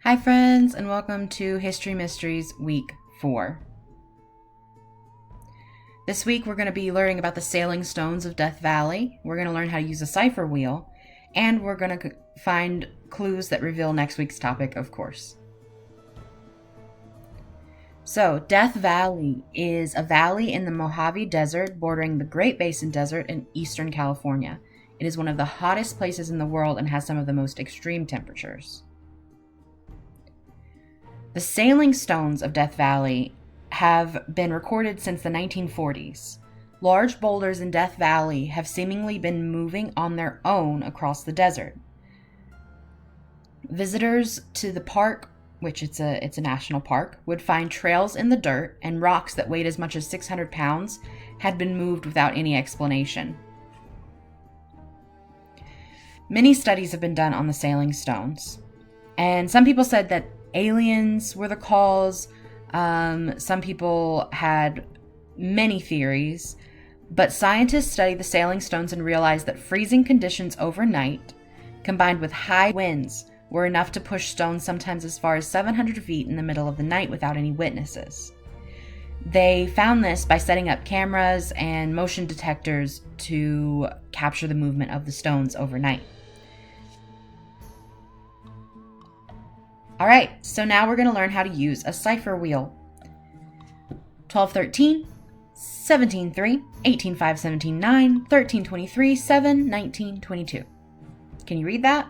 Hi friends, and welcome to History Mysteries Week 4. This week we're going to be learning about the sailing stones of Death Valley, we're going to learn how to use a cipher wheel, and we're going to find clues that reveal next week's topic, of course. So, Death Valley is a valley in the Mojave Desert bordering the Great Basin Desert in eastern California. It is one of the hottest places in the world and has some of the most extreme temperatures. The sailing stones of Death Valley have been recorded since the 1940s. Large boulders in Death Valley have seemingly been moving on their own across the desert. Visitors to the park, which it's a national park, would find trails in the dirt, and rocks that weighed as much as 600 pounds had been moved without any explanation. Many studies have been done on the sailing stones, and some people said that aliens were the cause. Some people had many theories, but scientists studied the sailing stones and realized that freezing conditions overnight, combined with high winds, were enough to push stones sometimes as far as 700 feet in the middle of the night without any witnesses. They found this by setting up cameras and motion detectors to capture the movement of the stones overnight. Alright, so now we're going to learn how to use a cipher wheel. 1213, 173, 185, 179, 1323, 7, 1922. Can you read that?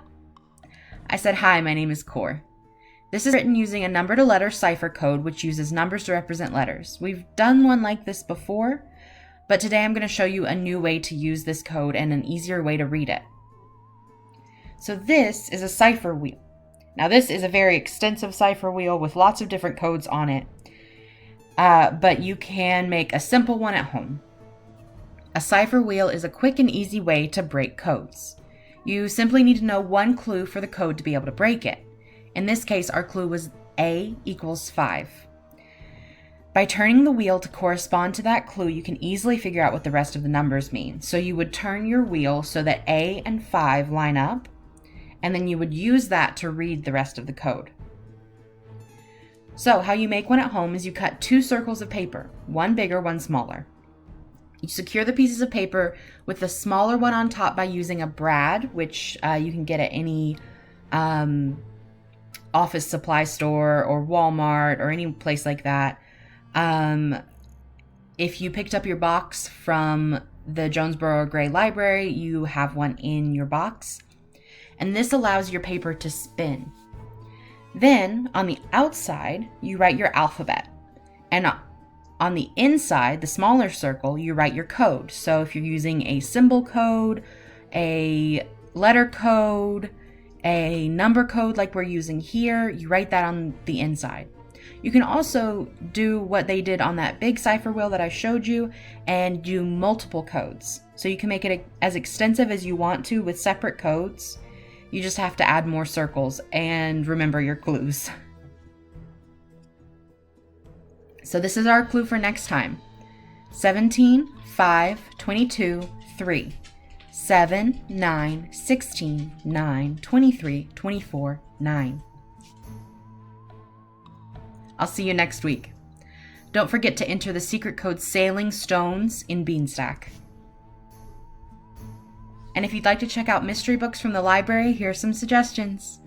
I said, hi, my name is Core. This is written using a number-to-letter cipher code which uses numbers to represent letters. We've done one like this before, but today I'm going to show you a new way to use this code and an easier way to read it. So this is a cipher wheel. Now this is a very extensive cipher wheel with lots of different codes on it, but you can make a simple one at home. A cipher wheel is a quick and easy way to break codes. You simply need to know one clue for the code to be able to break it. In this case, our clue was A equals 5. By turning the wheel to correspond to that clue, you can easily figure out what the rest of the numbers mean. So you would turn your wheel so that A and 5 line up, and then you would use that to read the rest of the code. So how you make one at home is you cut 2 circles of paper, one bigger, one smaller. You secure the pieces of paper with the smaller one on top by using a brad, which you can get at any office supply store or Walmart or any place like that. If you picked up your box from the Jonesboro Gray Library, you have one in your box. And this allows your paper to spin. Then, on the outside, you write your alphabet. And on the inside, the smaller circle, you write your code. So if you're using a symbol code, a letter code, a number code like we're using here, you write that on the inside. You can also do what they did on that big cipher wheel that I showed you and do multiple codes. So you can make it as extensive as you want to with separate codes. You just have to add more circles and remember your clues. So this is our clue for next time. 17, 5, 22, 3. 7, 9, 16, 9, 23, 24, 9. I'll see you next week. Don't forget to enter the secret code Sailing Stones in Beanstack. And if you'd like to check out mystery books from the library, here are some suggestions.